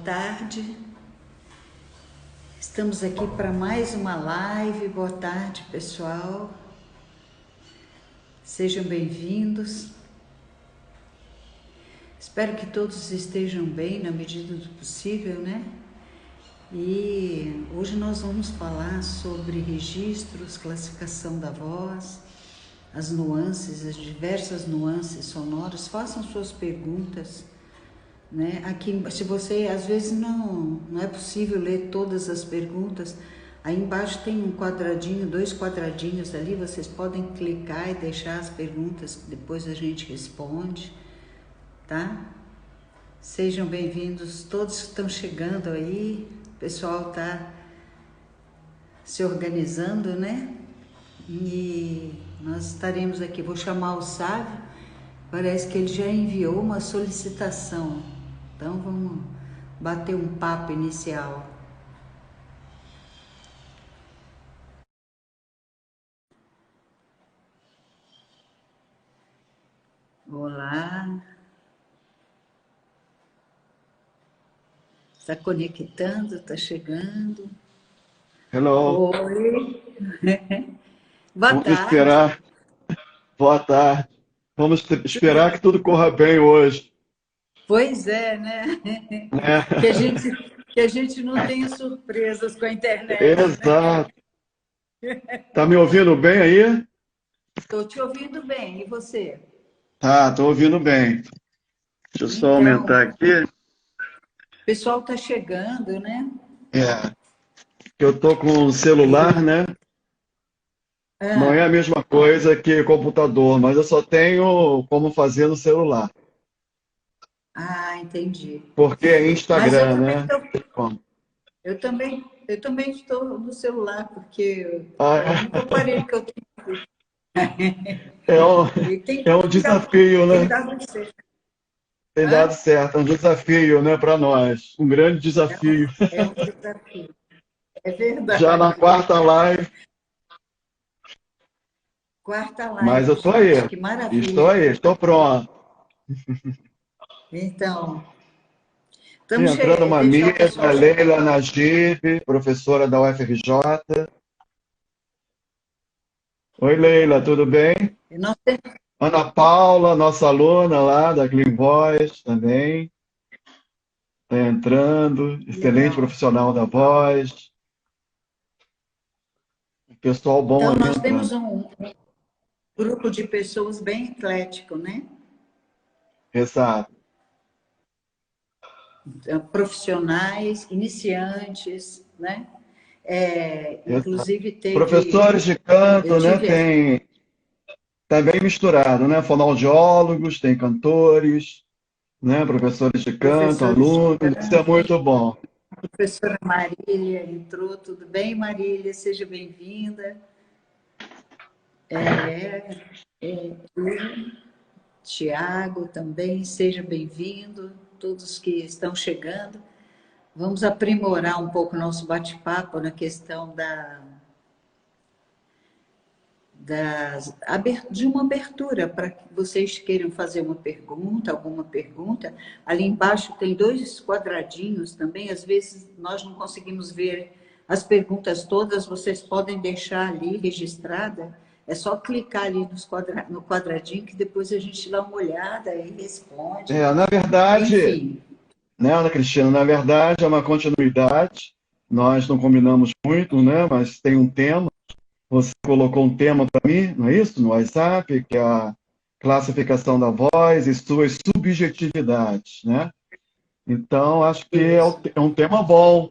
tarde. Estamos aqui para mais uma live. Boa tarde, pessoal. Sejam bem-vindos. Espero que todos estejam bem na medida do possível, né? E hoje nós vamos falar sobre registros, classificação da voz, as nuances, as diversas nuances sonoras. Façam suas perguntas, né? Aqui, se você às vezes não é possível ler todas as perguntas, aí embaixo tem um quadradinho, 2 quadradinhos ali, vocês podem clicar e deixar as perguntas, depois a gente responde, tá? Sejam bem-vindos, todos que estão chegando aí, o pessoal tá se organizando, né? E nós estaremos aqui, vou chamar o Sávio, parece que ele já enviou uma solicitação, então vamos bater um papo inicial. Olá, está conectando, está chegando. Hello. Oi, boa Vamos tarde. esperar. Boa tarde. Vamos esperar que tudo corra bem hoje, Pois é, né? né? Que a gente não tenha surpresas com a internet, né? Exato. Tá me ouvindo bem aí? Estou te ouvindo bem, e você? Tá, tô ouvindo bem. Deixa eu só Então, aumentar aqui. o pessoal está chegando, né? É, que eu tô com o celular, né? Não é a Ah, mesma coisa que computador, mas eu só tenho como fazer no celular. entendi. Porque é Mas eu Instagram, também né? estou, Bom, eu também estou no celular, porque é o único ah, aparelho que eu tenho. É um, E é um desafio, tem né? dado certo. Tem dado Hã? certo, é um desafio, né, para nós. Um grande É um, desafio. é um desafio. É Já na verdade. quarta live, Quarta mas live, eu tô aí. gente, que maravilha. Estou pronto. Então, E entrando uma deixar o pessoal amiga, chegar. Leila Najib, professora da UFRJ. Oi, Leila, tudo bem? E nós temos, Ana Paula, nossa aluna lá da Clean Voice também, está entrando. Excelente legal. profissional da voz. Pessoal bom Então, aí nós temos entrando. um grupo de pessoas bem eclético, né? Exato. Profissionais, iniciantes, né? Exato. Inclusive Professores de eu canto, né? tive, Tá bem misturado, né? Fonoaudiólogos, tem cantores, né? Professores de canto, professores de alunos, isso é canto, muito bom. a professora Marília entrou, tudo bem, Marília? Seja bem-vinda. Tiago também, seja bem-vindo, todos que estão chegando. Vamos aprimorar um pouco o nosso bate-papo na questão de uma abertura, para que vocês queiram fazer uma pergunta, alguma pergunta. Ali embaixo tem 2 quadradinhos também, às vezes nós não conseguimos ver as perguntas todas, vocês podem deixar ali registrada, é só clicar ali no quadradinho que depois a gente dá uma olhada e responde. Na verdade, Enfim, né, Ana Cristina, na verdade é uma continuidade. Nós não combinamos muito, né? Mas tem um tema. Você colocou um tema para mim, não é isso? No WhatsApp, que é a classificação da voz e suas subjetividades, né? Então, acho que isso. é um tema bom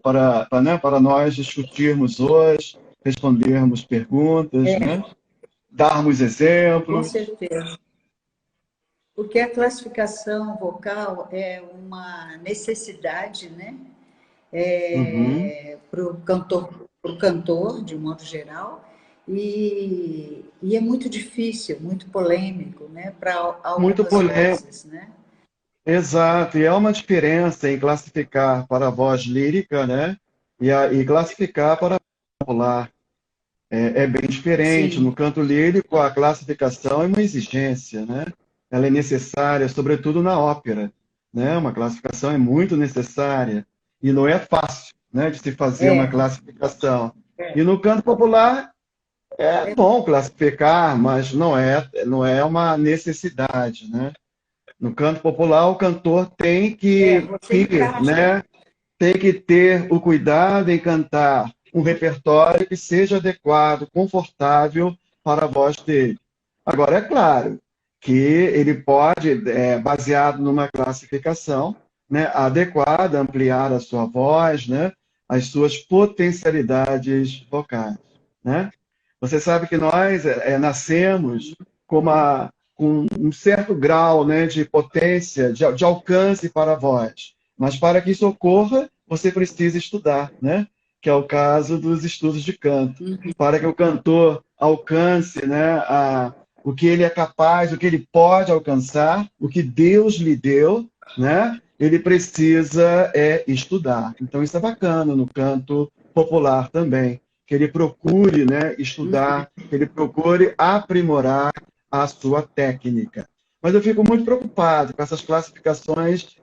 né, para nós discutirmos hoje, respondermos perguntas, né? Darmos Com exemplos. certeza. Porque a classificação vocal é uma necessidade, né? Uhum. Para o cantor, de um modo geral, e é muito difícil, muito polêmico, né? Para Muito algumas polêmico. vozes, né? Exato, e há uma diferença em classificar para a voz lírica, né? E classificar para a voz popular. É bem diferente. No Sim, canto lírico, a classificação é uma exigência, né? Ela é necessária, sobretudo na ópera, né? Uma classificação é muito necessária. e não é fácil, né, de se fazer uma É, classificação. E no canto popular é bom classificar, mas não é uma necessidade, né? No canto popular, o cantor tem você encaixa. né, tem que ter o cuidado em cantar um repertório que seja adequado, confortável para a voz dele. Agora, é claro que ele pode, baseado numa classificação, né, adequada, ampliar a sua voz, né, as suas potencialidades vocais, né? Você sabe que nós nascemos com um certo grau, né, de potência, de alcance para a voz. Mas para que isso ocorra, você precisa estudar, né? Que é o caso dos estudos de canto. Uhum. Para que o cantor alcance, né, o que ele é capaz, o que ele pode alcançar, o que Deus lhe deu, né? Ele precisa estudar. Então isso é bacana no canto popular também, que ele procure, né, estudar, que ele procure aprimorar a sua técnica. Mas eu fico muito preocupado com essas classificações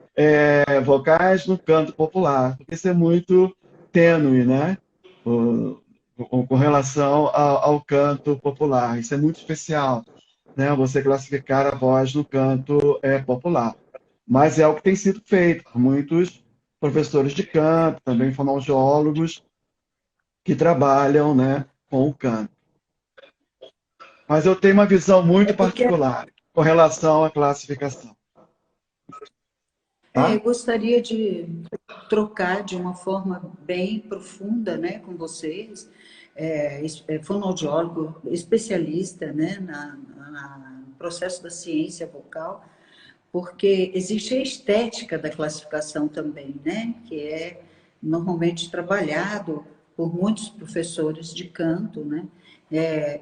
vocais no canto popular, porque isso é muito tênue, né? Com relação ao canto popular. Isso é muito especial, né? Você classificar a voz no canto popular. Mas é o que tem sido feito por muitos professores de canto, também fonoaudiólogos, que trabalham, né, com o canto. Mas eu tenho uma visão É muito porque particular com relação à classificação, eu tá? gostaria de trocar de uma forma bem profunda, né, com vocês, fonoaudiólogo, especialista, né, no processo da ciência vocal, porque existe a estética da classificação também, né, que é normalmente trabalhado por muitos professores de canto, né,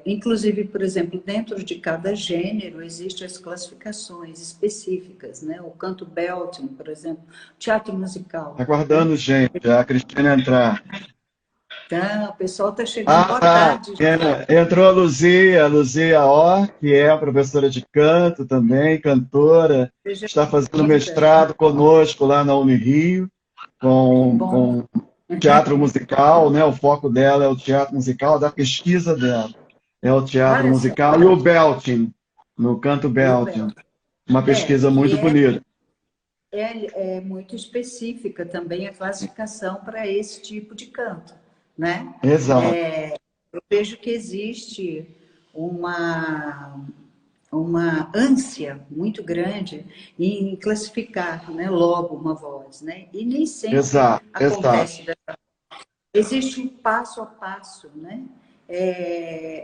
inclusive, por exemplo, dentro de cada gênero existem as classificações específicas, né? O canto belting, por exemplo, teatro musical, né? Aguardando, gente, a Cristina entrar. Então, o pessoal está chegando. Ah, Boa tá. tarde. Entrou a Luzia Or, que é professora de canto também, cantora, Seja está fazendo bem-vinda. mestrado conosco lá na Unirio, Que com, bom. com teatro musical, né? O foco dela é o teatro musical, da pesquisa dela. É o teatro Olha só, musical e o belting, no canto e o belting. belting. Uma pesquisa Que muito bonita. é muito específica também a classificação para esse tipo de canto, né? Exato. Eu vejo que existe uma, uma ânsia muito grande em classificar, né, logo uma voz, né? E nem sempre Exato, exato. acontece. Existe um passo a passo, né?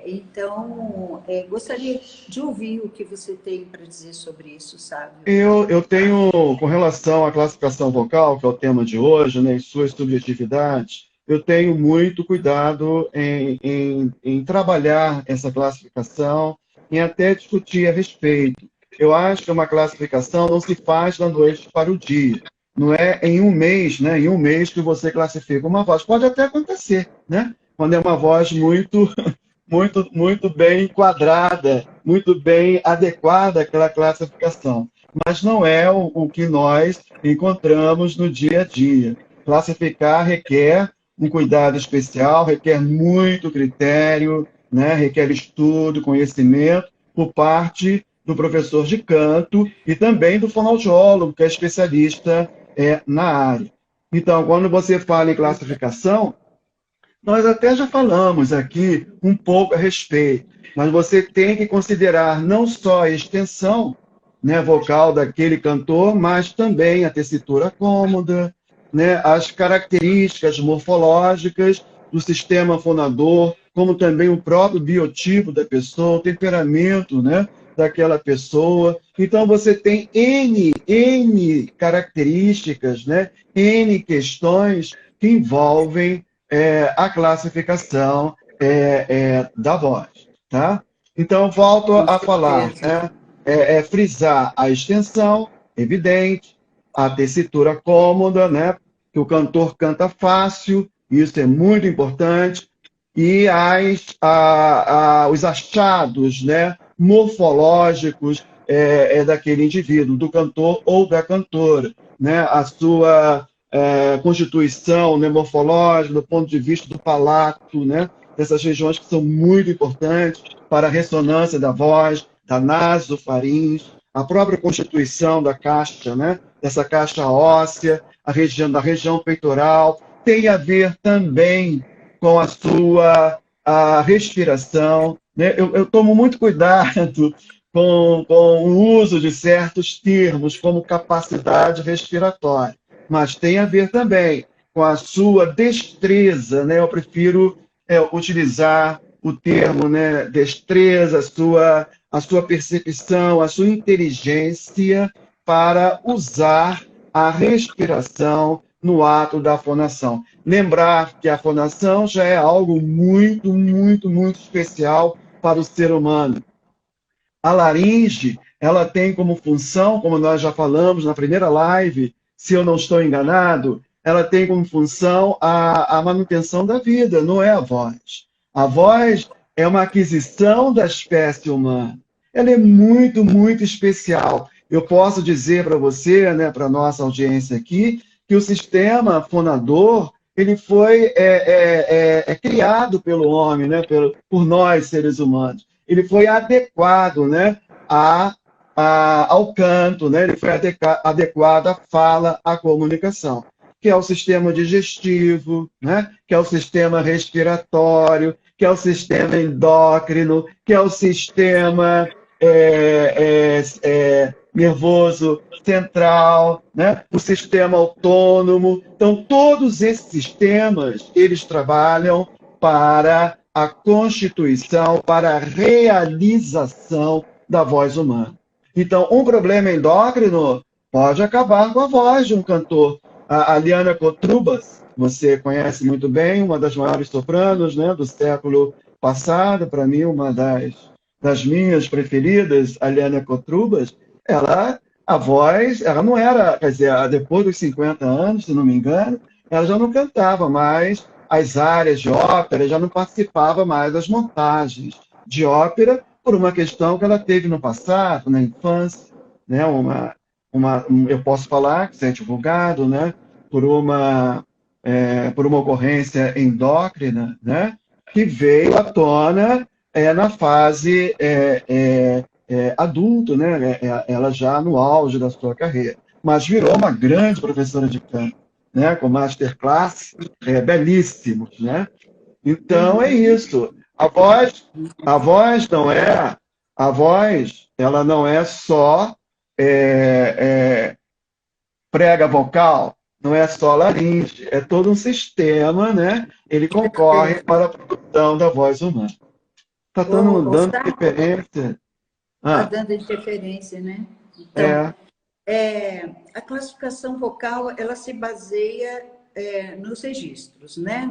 Então, gostaria de ouvir o que você tem para dizer sobre isso, sabe? Eu tenho, com relação à classificação vocal, que é o tema de hoje, né, e suas subjetividades, eu tenho muito cuidado em trabalhar essa classificação, em até discutir a respeito. Eu acho que uma classificação não se faz da noite para o dia. Não é em um mês, né? Em um mês que você classifica uma voz. Pode até acontecer, né? Quando é uma voz muito bem enquadrada, muito bem adequada àquela classificação. Mas não é o que nós encontramos no dia a dia. Classificar requer um cuidado especial, requer muito critério, né? Requer estudo, conhecimento por parte do professor de canto e também do fonoaudiólogo, que é especialista na área. Então, quando você fala em classificação, nós até já falamos aqui um pouco a respeito, mas você tem que considerar não só a extensão, né, vocal daquele cantor, mas também a tessitura cômoda, né, as características morfológicas do sistema fonador, como também o próprio biotipo da pessoa, o temperamento, né, daquela pessoa. Então você tem N características, né, N questões que envolvem a classificação da voz, tá? Então, volto Com a falar, certeza. né? Frisar a extensão, evidente, a tessitura cômoda, né? Que o cantor canta fácil, isso é muito importante, e os achados, né? Morfológicos daquele indivíduo, do cantor ou da cantora, né? constituição, né, morfológica, do ponto de vista do palato, né, dessas regiões que são muito importantes para a ressonância da voz, da nasofaringe, a própria constituição da caixa, né, dessa caixa óssea, da região peitoral, tem a ver também com a respiração, né? Eu tomo muito cuidado com o uso de certos termos, como capacidade respiratória, mas tem a ver também com a sua destreza, né? Eu prefiro utilizar o termo, né, destreza, a sua percepção, a sua inteligência para usar a respiração no ato da fonação. Lembrar que a fonação já é algo muito, muito, muito especial para o ser humano. A laringe, ela tem como função, como nós já falamos na primeira live, se eu não estou enganado, ela tem como função a manutenção da vida, não é a voz. A voz é uma aquisição da espécie humana. Ela é muito, muito especial. Eu posso dizer para você, né, para a nossa audiência aqui, que o sistema fonador ele foi criado pelo homem, né, por nós, seres humanos. Ele foi adequado, né, ao canto, né, ele foi adequado à fala, à comunicação, que é o sistema digestivo, né, que é o sistema respiratório, que é o sistema endócrino, que é o sistema nervoso central, né? O sistema autônomo. Então, todos esses sistemas, eles trabalham para a constituição, para a realização da voz humana. Então, um problema endócrino pode acabar com a voz de um cantor. A Liana Kotrubas, você conhece muito bem, uma das maiores sopranos, né, do século passado, para mim, uma das minhas preferidas, a Liana Kotrubas, a voz, ela não era, quer dizer, depois dos 50 anos, se não me engano, ela já não cantava mais as áreas de ópera, já não participava mais das montagens de ópera por uma questão que ela teve no passado, na infância, né? Eu posso falar, que isso é divulgado, né? Por uma ocorrência endócrina, né? Que veio à tona na fase adulto, né? Ela já no auge da sua carreira, mas virou uma grande professora de canto, né? Com masterclass belíssimos, né? Então é isso. A voz não é, a voz, ela não é só é, é, prega vocal, não é só laringe, é todo um sistema, né? Ele concorre para a produção da voz humana. Está dando referência. Está dando interferência, né? Então, a classificação vocal, ela se baseia nos registros, né?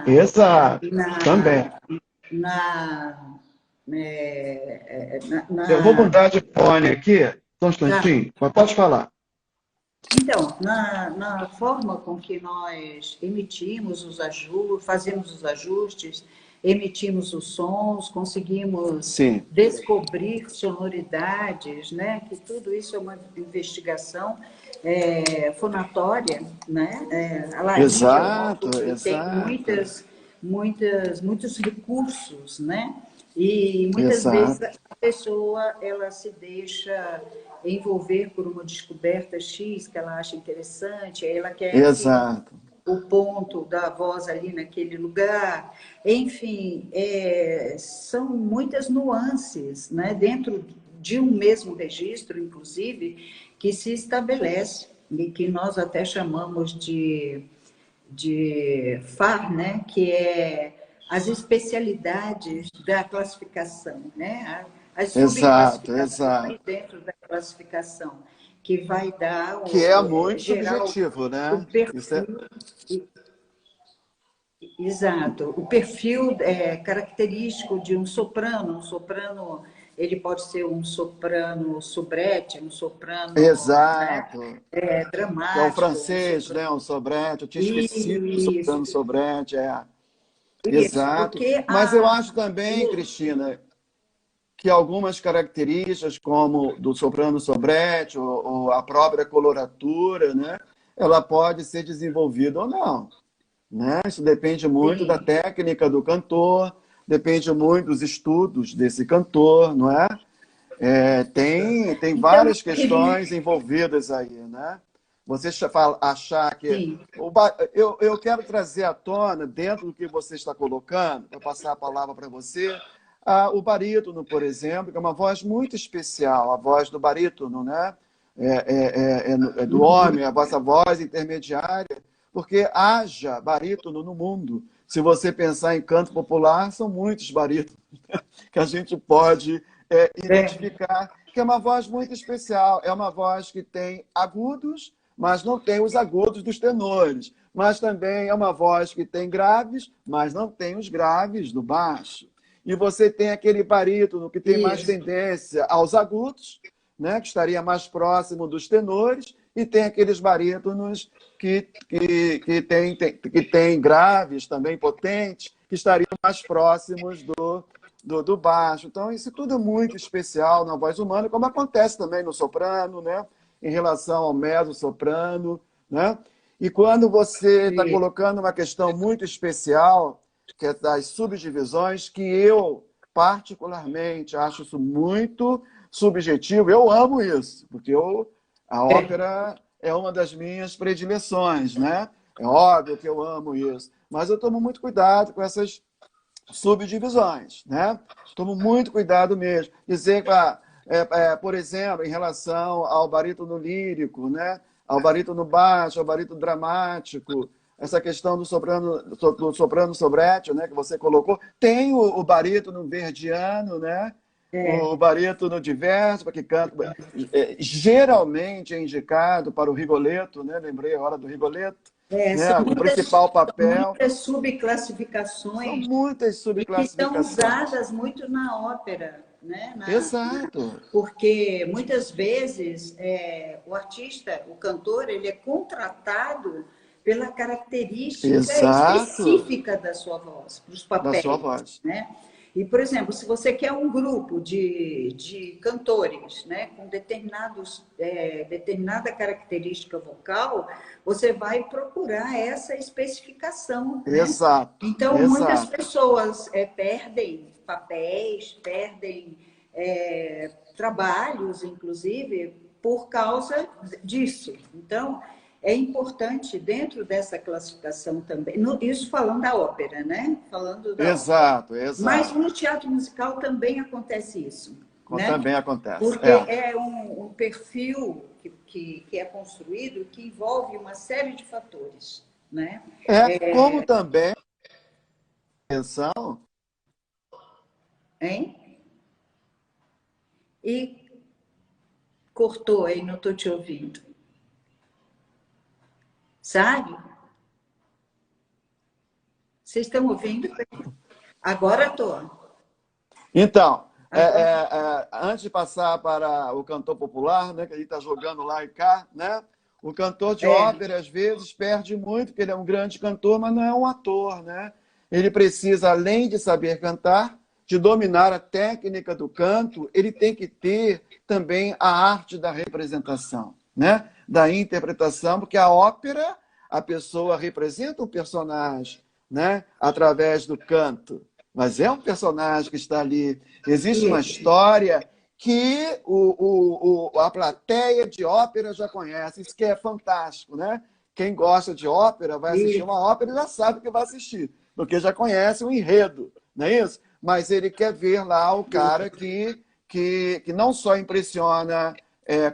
Exato, também. Eu vou mudar de fone aqui, só um instantinho, mas pode falar. Então, na forma com que nós emitimos os ajustes, fazemos os ajustes, emitimos os sons, conseguimos descobrir sonoridades, né? Que tudo isso é uma investigação fonatória, né? A laringe tem muitos recursos, né? E muitas vezes a pessoa ela se deixa envolver por uma descoberta X que ela acha interessante, aí ela quer o ponto da voz ali naquele lugar. Enfim, são muitas nuances, né, dentro de um mesmo registro, inclusive, que se estabelece e que nós até chamamos de FAR, né, que é as especialidades da classificação, né? As subclassificações dentro da classificação, que vai dar que é muito subjetivo, né? O perfil, exato, o perfil característico de um soprano. Um soprano, ele pode ser um soprano soubrette, um soprano dramático. Que é o francês, né? Um soubrette. Eu tinha esquecido do soprano soubrette. Exato. Mas eu acho também, Cristina, que algumas características, como do soprano soubrette ou a própria coloratura, né, ela pode ser desenvolvida ou não, né? Isso depende muito da Sim. técnica do cantor, depende muito dos estudos desse cantor, não é? Tem Então, várias questões envolvidas aí, né? Você achar que... sim. Eu quero trazer à tona, dentro do que você está colocando, para passar a palavra para você, o barítono, por exemplo, que é uma voz muito especial, a voz do barítono, né? É do homem, a voz intermediária, porque haja barítono no mundo. Se você pensar em canto popular, são muitos barítonos que a gente pode É. identificar, que é uma voz muito especial. É uma voz que tem agudos, mas não tem os agudos dos tenores. Mas também é uma voz que tem graves, mas não tem os graves do baixo. E você tem aquele barítono que tem mais Isso. tendência aos agudos, né, que estaria mais próximo dos tenores, e tem aqueles barítonos que tem graves também potentes, que estariam mais próximos do baixo. Então, isso tudo é muito especial na voz humana, como acontece também no soprano, né? Em relação ao mezzo-soprano, né? E quando você está Isso. colocando uma questão muito especial, que é das subdivisões, que eu, particularmente, acho isso muito subjetivo, eu amo isso, porque a É. ópera é uma das minhas predileções, né? É óbvio que eu amo isso, mas eu tomo muito cuidado com essas subdivisões, né? Tomo muito cuidado mesmo. Dizer, por exemplo, em relação ao barítono lírico, né? Ao barítono baixo, ao barítono dramático, essa questão do soprano sobrétil, né? Que você colocou. Tem o barítono verdiano, né? É. O barítono diverso, para que canta. Geralmente é indicado para o Rigoletto, né? Lembrei a hora do Rigoletto, São né? O principal papel. muitas São subclassificações muitas e que são subclassificações. usadas muito na ópera, né? Exato, Porque muitas vezes o artista, o cantor, ele é contratado pela característica exato, específica da sua voz, para os da sua papéis, voz. né? E, por exemplo, se você quer um grupo de cantores, né, com determinada característica vocal, você vai procurar essa especificação, né? Exato, Então, muitas exato. pessoas perdem papéis, perdem trabalhos, inclusive, por causa disso. Então, é importante, dentro dessa classificação também, isso falando da ópera, né? Falando da ópera. Exato, Mas exato. no teatro musical também acontece isso, né? Também acontece. Porque é um perfil que é construído que envolve uma série de fatores, né? Como também atenção. Hein? E cortou aí, não estou te ouvindo. Sabe? Vocês estão ouvindo? Agora estou. Então, Agora... antes de passar para o cantor popular, né, que a gente está jogando lá e cá, né? O cantor de ópera, às vezes, perde muito, porque ele é um grande cantor, mas não é um ator, né? Ele precisa, além de saber cantar, de dominar a técnica do canto, ele tem que ter também a arte da representação, né? Da interpretação, porque a ópera, a pessoa representa um personagem, né? Através do canto. Mas é um personagem que está ali. Existe uma história que a plateia de ópera já conhece. Isso que é fantástico, né? Quem gosta de ópera vai assistir uma ópera e já sabe o que vai assistir, porque já conhece o enredo, não é isso? Mas ele quer ver lá o cara que não só impressiona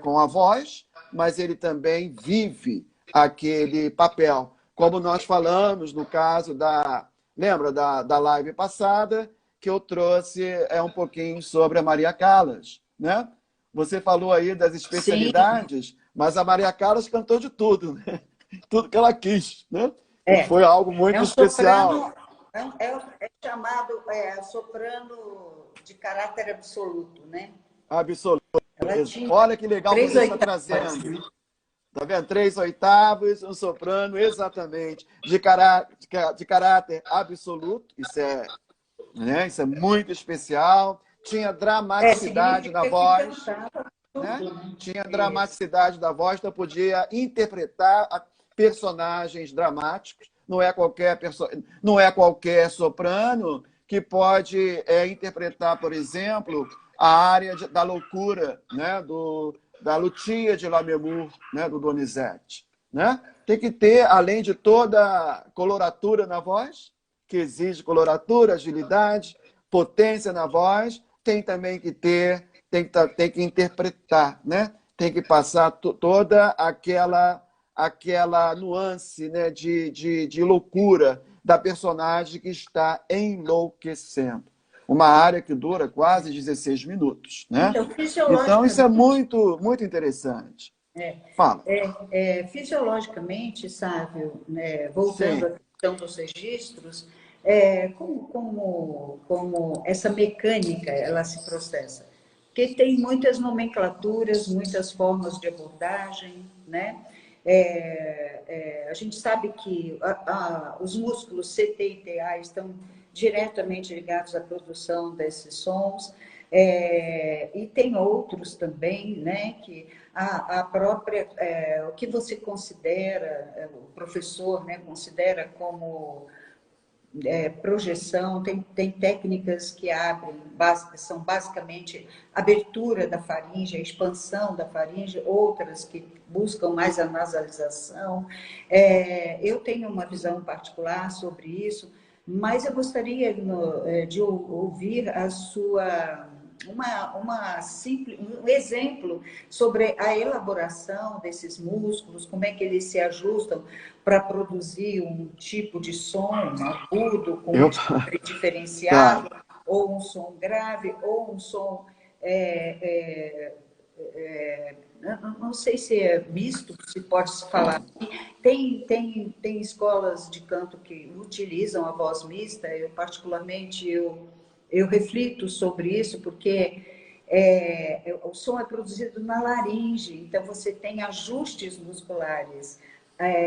com a voz, mas ele também vive aquele papel. Como nós falamos no caso da... Lembra da live passada que eu trouxe um pouquinho sobre a Maria Callas, né? Você falou aí das especialidades, sim, mas a Maria Callas cantou de tudo, né? Tudo que ela quis, né? Foi algo muito especial. É chamado soprano de caráter absoluto, né? Absoluto. Tinha Olha que legal você está oitavas. trazendo. Tá vendo? 3/8, um soprano, exatamente, de caráter absoluto. Isso é muito especial. Tinha dramaticidade na voz. né? Tudo, né? Tinha a Isso. dramaticidade da voz, então podia interpretar personagens dramáticos. Não é qualquer soprano que pode interpretar, por exemplo, a área da loucura, né? Da Lucia de Lammermoor, né? Do Donizetti, né? Tem que ter, além de toda a coloratura na voz, que exige coloratura, agilidade, potência na voz, tem também que ter, tem que interpretar, né? Tem que passar toda aquela nuance, né, de loucura da personagem que está enlouquecendo. Uma área que dura quase 16 minutos, né? Então, Então, isso é fisiologicamente, muito, muito interessante. Fala. fisiologicamente, Sávio, né, voltando Sim. à questão dos registros, como essa mecânica ela se processa? Porque tem muitas nomenclaturas, muitas formas de abordagem, né? A gente sabe que os músculos CT e TA estão diretamente ligados à produção desses sons, e tem outros também, né, que a própria, o que você considera, o professor, né, considera como projeção, tem técnicas que abrem, são basicamente abertura da faringe, a expansão da faringe, outras que buscam mais a nasalização. Eu tenho uma visão particular sobre isso, mas eu gostaria de ouvir a sua um exemplo sobre a elaboração desses músculos, como é que eles se ajustam para produzir um tipo de som agudo, com um timbre diferenciado, Tá. ou um som grave, ou um som. Não sei se é misto, se pode se falar. Tem escolas de canto que utilizam a voz mista, particularmente, eu reflito sobre isso, porque o som é produzido na laringe, então você tem ajustes musculares.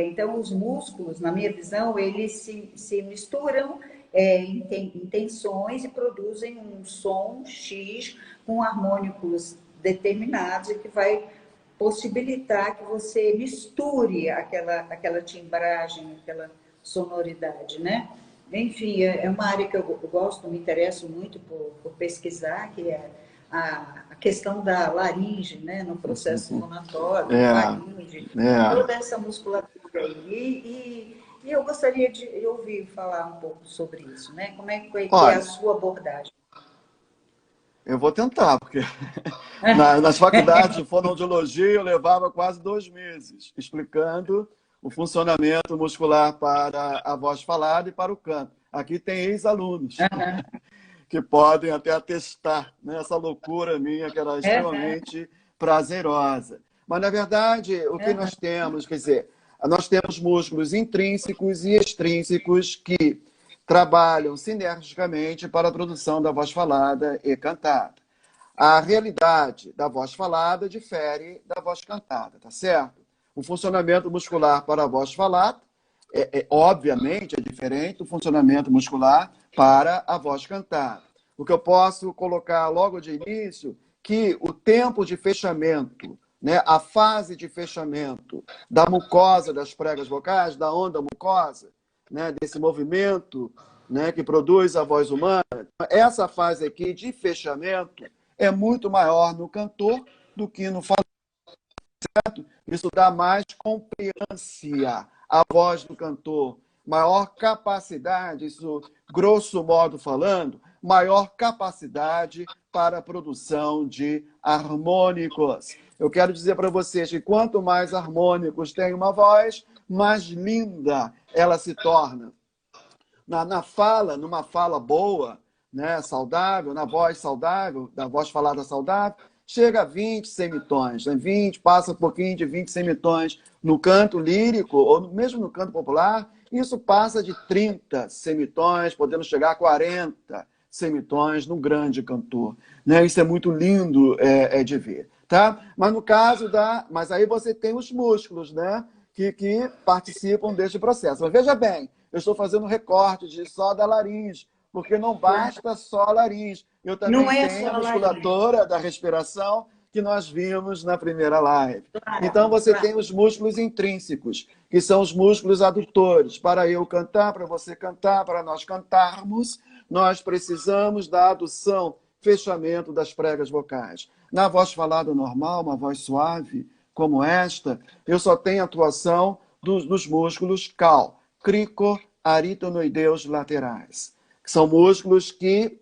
Então, os músculos, na minha visão, eles se misturam em tensões e produzem um som X com harmônicos determinados e que vai possibilitar que você misture aquela timbragem, aquela sonoridade, né? Enfim, é uma área que eu gosto, me interesso muito por pesquisar, que é a questão da laringe, né, no processo fonatório, faringe, toda essa musculatura aí. E eu gostaria de ouvir falar um pouco sobre isso, né? Como é que é a Olha, sua abordagem? eu vou tentar, porque nas faculdades de fonoaudiologia eu levava quase 2 meses explicando o funcionamento muscular para a voz falada e para o canto. Aqui tem ex-alunos que podem até atestar, né, essa loucura minha que era extremamente prazerosa. Mas, na verdade, o que nós temos, quer dizer, nós temos músculos intrínsecos e extrínsecos que trabalham sinergicamente para a produção da voz falada e cantada. A realidade da voz falada difere da voz cantada, tá certo? O funcionamento muscular para a voz falada, obviamente, é diferente do funcionamento muscular para a voz cantada. O que eu posso colocar logo de início, que o tempo de fechamento, né, a fase de fechamento da mucosa das pregas vocais, da onda mucosa, né, desse movimento, né, que produz a voz humana, essa fase aqui de fechamento é muito maior no cantor do que no falante. Isso dá mais compreensão à voz do cantor, maior capacidade, isso grosso modo falando, maior capacidade para a produção de harmônicos. Eu quero dizer para vocês que quanto mais harmônicos tem uma voz, mais linda ela se torna. Numa fala boa, né, saudável, na voz saudável, da voz falada saudável, chega a 20 semitons, né? 20, passa um pouquinho de 20 semitons no canto lírico, ou mesmo no canto popular, isso passa de 30 semitons, podendo chegar a 40 semitons no grande cantor. Né? Isso é muito lindo de ver. Tá? Mas no caso Mas aí você tem os músculos, né? Que participam deste processo. Mas veja bem, eu estou fazendo recorte só da laringe, porque não basta só a laringe. Eu Não também é tenho só a a laringe. musculatura da respiração, que nós vimos na primeira live. Claro, Então, você claro. tem os músculos intrínsecos, que são os músculos adutores. Para eu cantar, para você cantar, para nós cantarmos, nós precisamos da adução, fechamento das pregas vocais. Na voz falada normal, uma voz suave, como esta, eu só tenho atuação dos músculos cal, crico-aritenoideus laterais, que são músculos que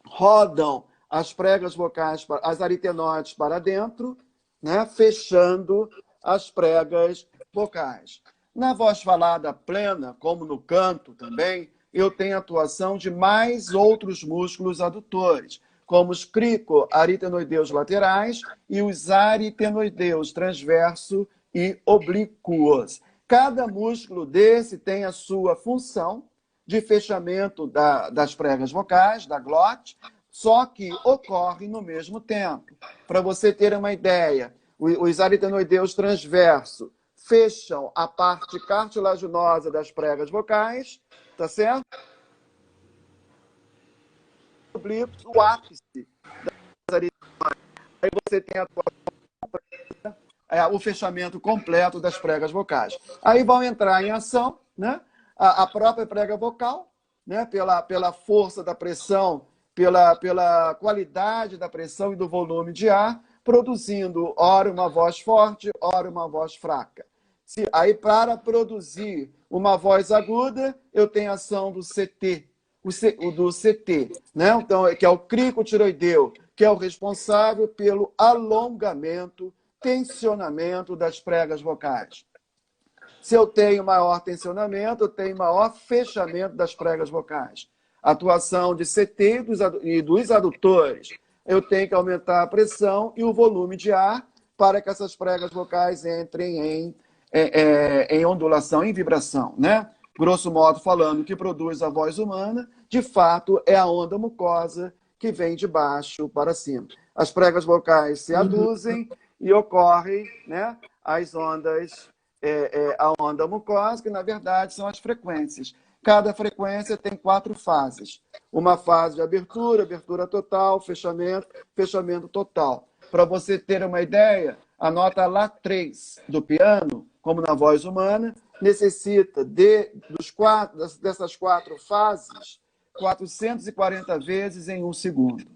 rodam as pregas vocais, as aritenoides para dentro, né, fechando as pregas vocais. Na voz falada plena, como no canto também, eu tenho atuação de mais outros músculos adutores, como os crico-aritenoideus laterais e os aritenoideus transverso e oblíquos. Cada músculo desse tem a sua função de fechamento das pregas vocais, da glote, só que ocorre no mesmo tempo. Para você ter uma ideia, os aritenoideus transverso fecham a parte cartilaginosa das pregas vocais, tá certo? O ápice das aritenoides. Aí você tem o fechamento completo das pregas vocais. Aí vão entrar em ação, né, a própria prega vocal, né, pela força da pressão, pela qualidade da pressão e do volume de ar, produzindo, ora, uma voz forte, ora, uma voz fraca. Aí, para produzir uma voz aguda, eu tenho ação do CT, do CT, né? Então, que é o cricotiroideu, que é o responsável pelo alongamento, tensionamento das pregas vocais. Se eu tenho maior tensionamento, eu tenho maior fechamento das pregas vocais. Atuação de CT e dos adutores. Eu tenho que aumentar a pressão e o volume de ar para que essas pregas vocais entrem em ondulação, em vibração, né? Grosso modo falando, o que produz a voz humana, de fato, é a onda mucosa que vem de baixo para cima. As pregas vocais se aduzem e ocorrem, né, as ondas, a onda mucosa, que na verdade são as frequências. Cada frequência tem 4 fases. Uma fase de abertura, abertura total, fechamento, fechamento total. Para você ter uma ideia, a nota Lá3 do piano, como na voz humana, necessita dessas 4 fases 440 vezes em 1 segundo.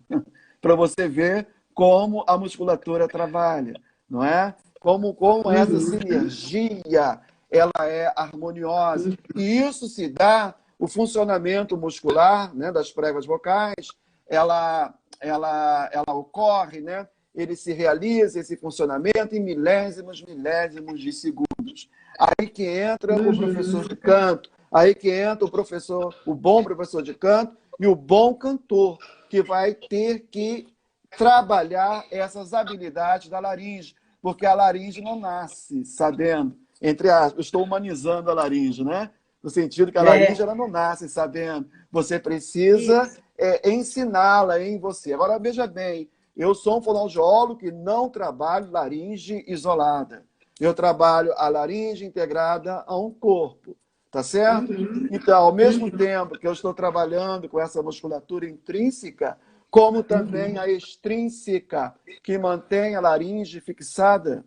Para você ver como a musculatura trabalha, não é? Como essa sinergia ela é harmoniosa. E isso se dá, o funcionamento muscular, né, das pregas vocais, ela ocorre, né? Ele se realiza, esse funcionamento, em milésimos de segundos. Aí que entra o professor de canto, aí que entra o bom professor de canto e o bom cantor, que vai ter que trabalhar essas habilidades da laringe, porque a laringe não nasce sabendo, entre aspas, estou humanizando a laringe, né? No sentido que a laringe ela não nasce sabendo. Você precisa ensiná-la em você. Agora, veja bem, eu sou um fonoaudiólogo que não trabalho laringe isolada. Eu trabalho a laringe integrada a um corpo, tá certo? Então, ao mesmo tempo que eu estou trabalhando com essa musculatura intrínseca, como também a extrínseca, que mantém a laringe fixada.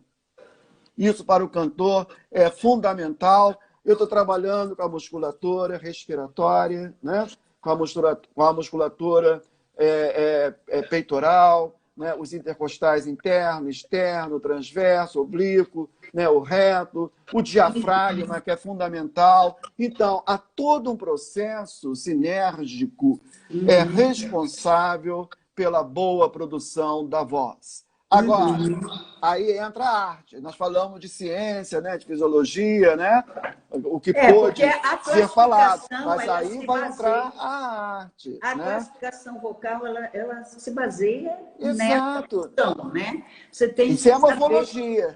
Isso para o cantor é fundamental. Eu estou trabalhando com a musculatura respiratória, né? com a musculatura peitoral, né? Os intercostais interno, externo, transverso, oblíquo, né? O reto, o diafragma, que é fundamental. Então, há todo um processo sinérgico responsável pela boa produção da voz. Agora, aí entra a arte. Nós falamos de ciência, né, de fisiologia, né, o que pôde ser falado. Mas aí vai entrar a arte. A né? classificação vocal, ela se baseia Exato. nessa função, né? Você tem Isso é a morfologia.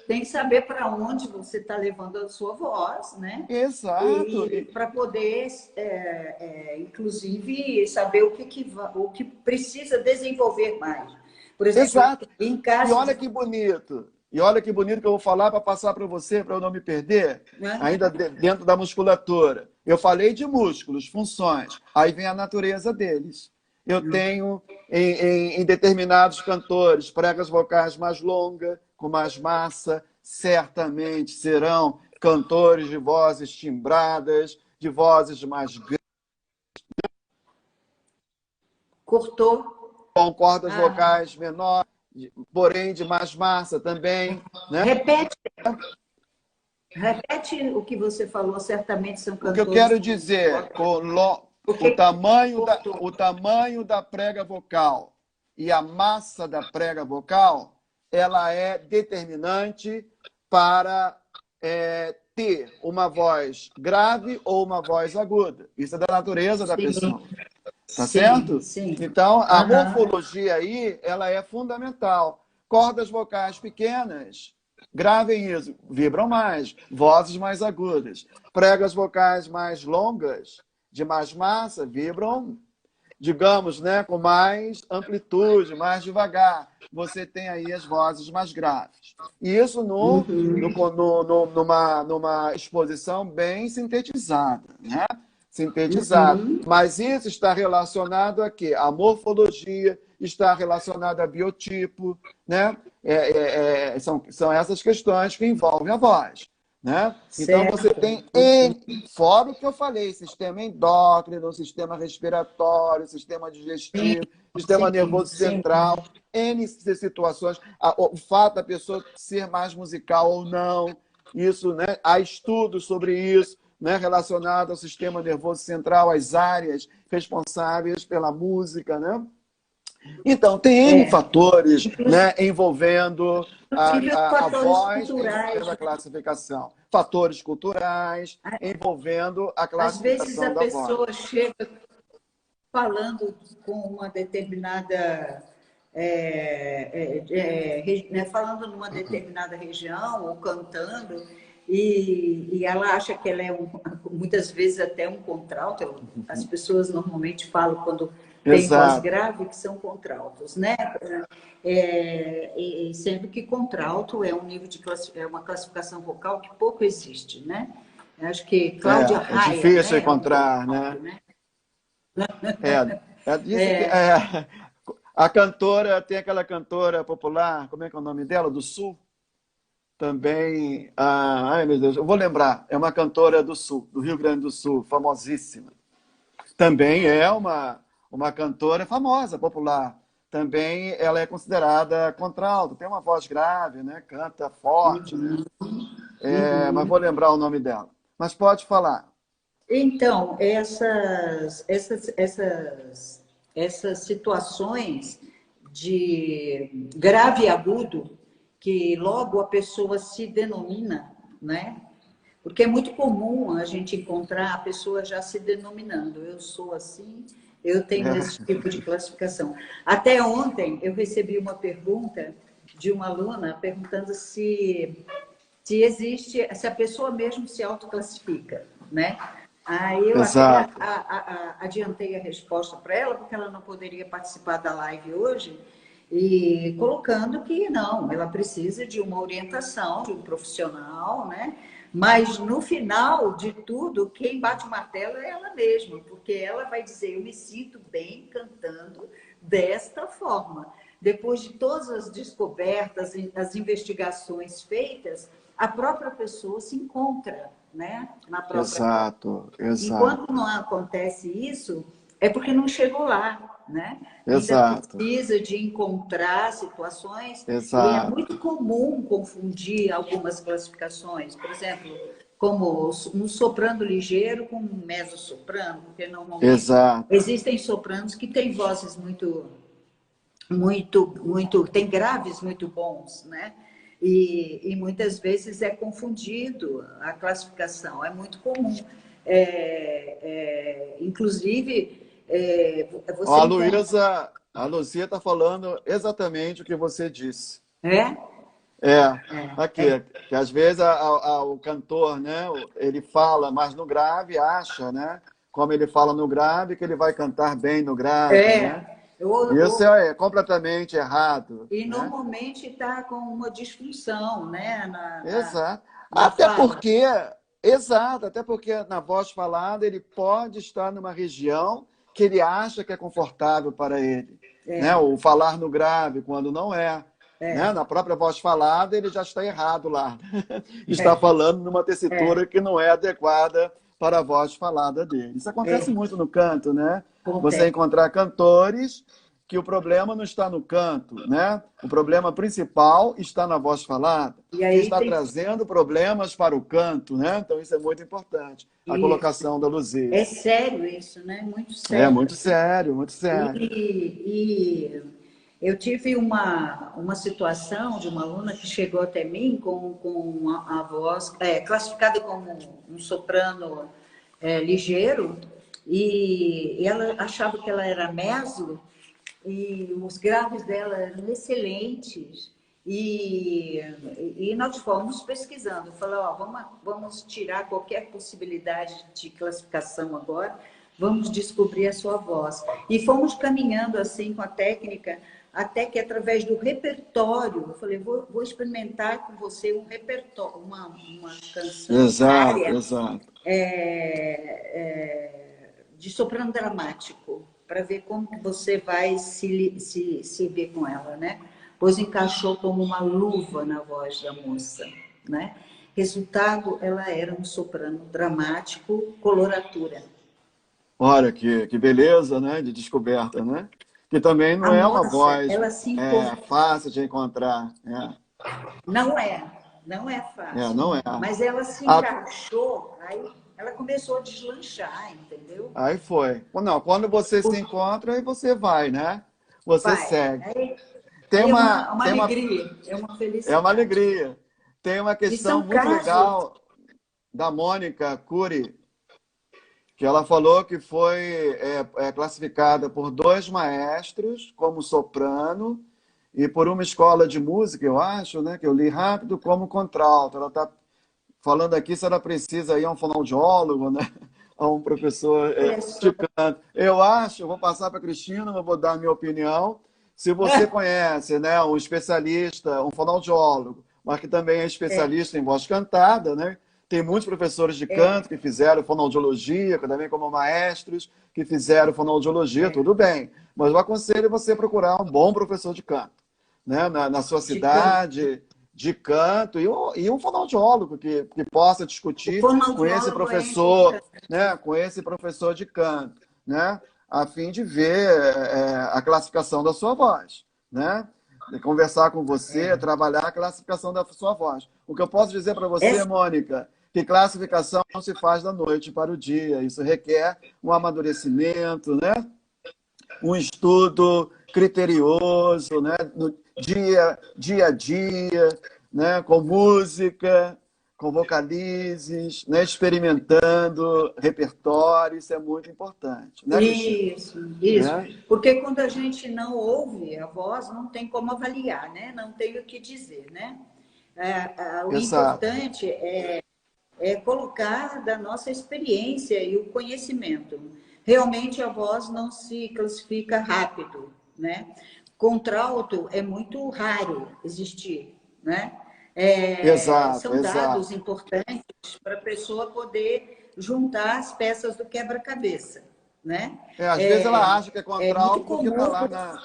Tem que saber para onde você está levando a sua voz, né? Exato. Para poder, inclusive, saber o que precisa desenvolver mais. Por exemplo, exato. Em casos... E olha que bonito. E olha que bonito que eu vou falar para passar para você, para eu não me perder, ainda dentro da musculatura. Eu falei de músculos, funções. Aí vem a natureza deles. eu tenho em determinados cantores pregas vocais mais longas, com mais massa, certamente serão cantores de vozes timbradas, de vozes mais grandes, Cortou. com cordas vocais menores, porém de mais massa também, né? Repete o que você falou, certamente são O que cantores. eu quero dizer, o tamanho da prega vocal e a massa da prega vocal, ela é determinante para ter uma voz grave ou uma voz aguda. Isso é da natureza da pessoa. Tá certo? Sim. Então, a morfologia aí, ela é fundamental. Cordas vocais pequenas, gravem isso, vibram mais, vozes mais agudas. Pregas vocais mais longas, de mais massa, vibram, digamos, né, com mais amplitude, mais devagar. Você tem aí as vozes mais graves. E isso numa exposição bem sintetizada, né? Sintetizado. Mas isso está relacionado a quê? A morfologia, está relacionado a biotipo, né? São essas questões que envolvem a voz. Né? Então, você tem fora o que eu falei, sistema endócrino, sistema respiratório, sistema digestivo, sistema nervoso central, N situações, o fato da pessoa ser mais musical ou não, isso, né? Há estudos sobre isso, né? Relacionado ao sistema nervoso central, às áreas responsáveis pela música, né? Então, tem N fatores, né, envolvendo a voz pela classificação. Fatores culturais envolvendo a classificação da voz. Às vezes a pessoa chega falando com uma determinada... falando numa determinada região ou cantando, e ela acha que ela é muitas vezes até um contralto. As pessoas normalmente falam quando tem voz grave que são contraltos, né? Sendo que contralto é um nível de uma classificação vocal que pouco existe, né? Eu acho que Cláudia Raia, é difícil encontrar, né? A cantora, tem aquela cantora popular, como é que é o nome dela? Do Sul? Também, ai meu Deus, eu vou lembrar, é uma cantora do Sul, do Rio Grande do Sul, famosíssima. Também é uma cantora famosa, popular. Também ela é considerada contralto, tem uma voz grave, né? Canta forte, né? Mas vou lembrar o nome dela. Mas pode falar. Então, essas situações de grave e agudo, que logo a pessoa se denomina, né? Porque é muito comum a gente encontrar a pessoa já se denominando. Eu sou assim, eu tenho esse tipo de classificação. Até ontem eu recebi uma pergunta de uma aluna perguntando se a pessoa mesmo se autoclassifica, né? Aí eu até adiantei a resposta para ela, porque ela não poderia participar da live hoje, e colocando que não, ela precisa de uma orientação de um profissional, né? Mas no final de tudo, quem bate o martelo é ela mesma, porque ela vai dizer: eu me sinto bem cantando desta forma. Depois de todas as descobertas, as investigações feitas, a própria pessoa se encontra, né? Na própria Exato. Enquanto não acontece isso, é porque não chegou lá, né? Exato. Ainda precisa de encontrar situações. Exato. E é muito comum confundir algumas classificações. Por exemplo, como um soprano ligeiro com um mezzo-soprano, porque normalmente existem sopranos que têm vozes tem graves muito bons, né? E muitas vezes é confundido a classificação, é muito comum. Inclusive, a Luzia está falando exatamente o que você disse. Que às vezes o cantor, né, ele fala mais no grave, acha, né, como ele fala no grave, que ele vai cantar bem no grave, né? Isso é completamente errado. E normalmente está com uma disfunção, né? Exato. Até porque na voz falada ele pode estar numa região que ele acha que é confortável para ele. Né? O falar no grave, quando não é. Né? Na própria voz falada, ele já está errado lá. Está falando numa tessitura que não é adequada para a voz falada dele. Isso acontece muito no canto, né? Você encontrar cantores que o problema não está no canto, né? O problema principal está na voz falada, que está trazendo problemas para o canto, né? Então isso é muito importante, a colocação da Luzia. É sério isso, né? Muito sério. É muito sério, muito sério. E eu tive uma situação de uma aluna que chegou até mim com a voz classificada como um soprano ligeiro, e ela achava que ela era meso, e os graves dela eram excelentes, e nós fomos pesquisando. Falei, vamos tirar qualquer possibilidade de classificação agora, vamos descobrir a sua voz. E fomos caminhando assim com a técnica, até que através do repertório, eu falei, vou experimentar com você um repertório, uma canção exato. De soprano dramático, para ver como que você vai se ver com ela, né? Pois encaixou como uma luva na voz da moça, né? Resultado, ela era um soprano dramático, coloratura. Olha, que beleza, né? De descoberta, né? Que também não é uma voz fácil de encontrar. Não é fácil. Não é. Mas ela se encaixou, aí ela começou a deslanchar, entendeu? Aí foi. Não, quando você se encontra, aí você vai, né? Você segue. Tem uma alegria, é uma felicidade. É uma alegria. Tem uma questão muito legal da Mônica Cury, que ela falou que foi classificada por 2 maestros como soprano e por uma escola de música, eu acho, né, que eu li rápido, como contralto. Ela está falando aqui se ela precisa ir a um fonoaudiólogo, né, a um professor de canto. Eu vou passar para a Cristina, eu vou dar a minha opinião. Se você conhece, né, um especialista, um fonoaudiólogo, mas que também é especialista em voz cantada, né? Tem muitos professores de canto que fizeram fonoaudiologia, também como maestros, que fizeram fonoaudiologia, tudo bem. Mas eu aconselho você procurar um bom professor de canto, né? Na sua cidade, de canto, e um fonoaudiólogo que possa discutir com esse professor, né? Com esse professor de canto, né? A fim de ver a classificação da sua voz, né? De conversar com você, trabalhar a classificação da sua voz. O que eu posso dizer para você, Mônica, que classificação não se faz da noite para o dia. Isso requer um amadurecimento, né? Um estudo criterioso, né? No dia a dia, né? Com música, com vocalizes, né? Experimentando repertório. Isso é muito importante. Né, isso. Né? Porque quando a gente não ouve a voz, não tem como avaliar, né? Não tem o que dizer, né? O importante é colocar da nossa experiência e o conhecimento. Realmente a voz não se classifica rápido, né? Contralto é muito raro existir, né? São dados importantes para a pessoa poder juntar as peças do quebra-cabeça, né? Às vezes ela acha que é contralto porque está lá na...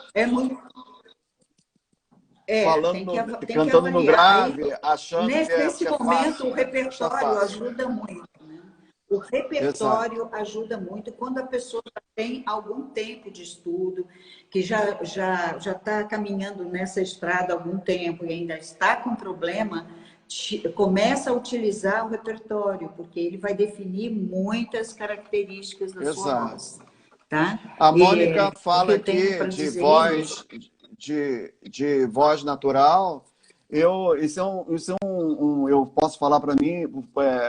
falando, cantando no grave, achando nesse momento fácil, o repertório ajuda muito, né? O repertório ajuda muito quando a pessoa tem algum tempo de estudo, que já está caminhando nessa estrada há algum tempo e ainda está com problema, começa a utilizar o repertório, porque ele vai definir muitas características da sua voz. Tá? A Mônica fala aqui de voz... De voz natural, eu posso falar para mim,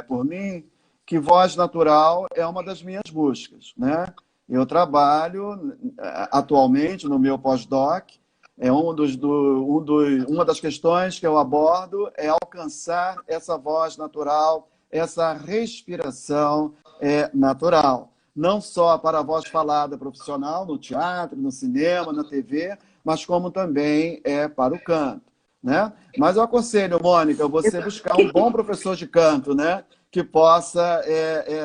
por mim, que voz natural é uma das minhas buscas, né? Eu trabalho atualmente no meu pós-doc, uma das questões que eu abordo é alcançar essa voz natural, essa respiração natural, não só para a voz falada profissional, no teatro, no cinema, na TV, mas como também para o canto, né? Mas eu aconselho, Mônica, você buscar um bom professor de canto, né? Que possa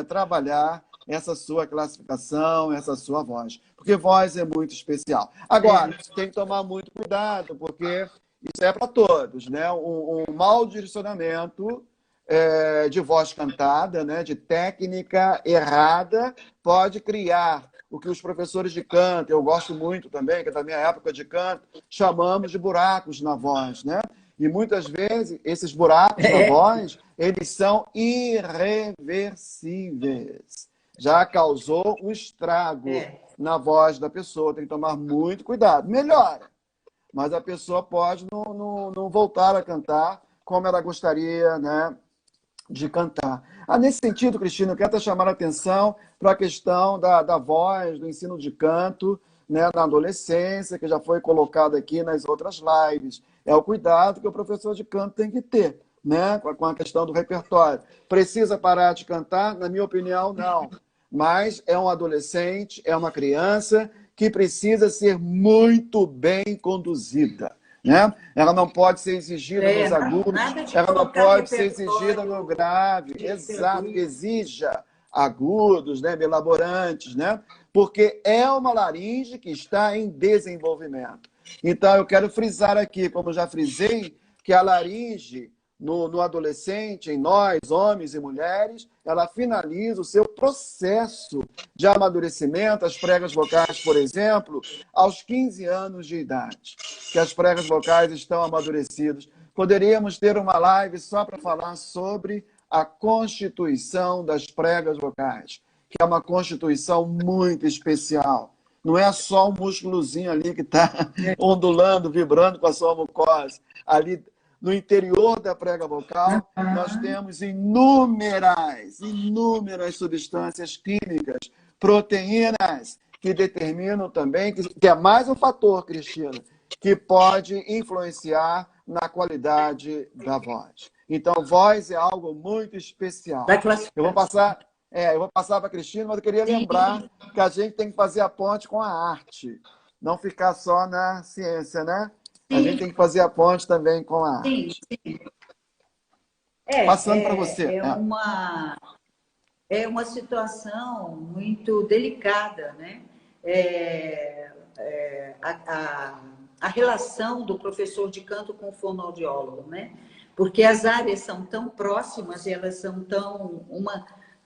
trabalhar essa sua classificação, essa sua voz. Porque voz é muito especial. Agora, você tem que tomar muito cuidado, porque isso é para todos, né? Um mau direcionamento de voz cantada, né? De técnica errada, pode criar o que os professores de canto, eu gosto muito também, que é da minha época de canto, chamamos de buracos na voz, né? E muitas vezes esses buracos na voz, eles são irreversíveis. Já causou um estrago na voz da pessoa, tem que tomar muito cuidado. Melhora, mas a pessoa pode não voltar a cantar como ela gostaria, né, de cantar. Nesse sentido, Cristina, eu quero até chamar a atenção para a questão da voz, do ensino de canto, né, na adolescência, que já foi colocado aqui nas outras lives. É o cuidado que o professor de canto tem que ter, né, com a questão do repertório. Precisa parar de cantar? Na minha opinião, não. Mas é um adolescente, é uma criança que precisa ser muito bem conduzida. Né? Ela não pode ser exigida nos agudos, ela não pode ser exigida no grave. Exato, que exija agudos, né, elaborantes, né? Porque é uma laringe que está em desenvolvimento. Então, eu quero frisar aqui, como já frisei, que a laringe no adolescente, em nós, homens e mulheres, ela finaliza o seu processo de amadurecimento, as pregas vocais, por exemplo, aos 15 anos de idade, que as pregas vocais estão amadurecidas. Poderíamos ter uma live só para falar sobre a constituição das pregas vocais, que é uma constituição muito especial. Não é só um músculozinho ali que está ondulando, vibrando com a sua mucosa. Ali no interior da prega vocal, nós temos inúmeras substâncias químicas, proteínas, que determinam também, que é mais um fator, Cristina, que pode influenciar na qualidade da voz. Então, voz é algo muito especial. Eu vou passar para a Cristina, mas eu queria lembrar que a gente tem que fazer a ponte com a arte, não ficar só na ciência, né? A gente tem que fazer a ponte também com a arte. Sim. Passando para você. É uma situação muito delicada, né? A relação do professor de canto com o fonoaudiólogo, né? Porque as áreas são tão próximas e elas são tão...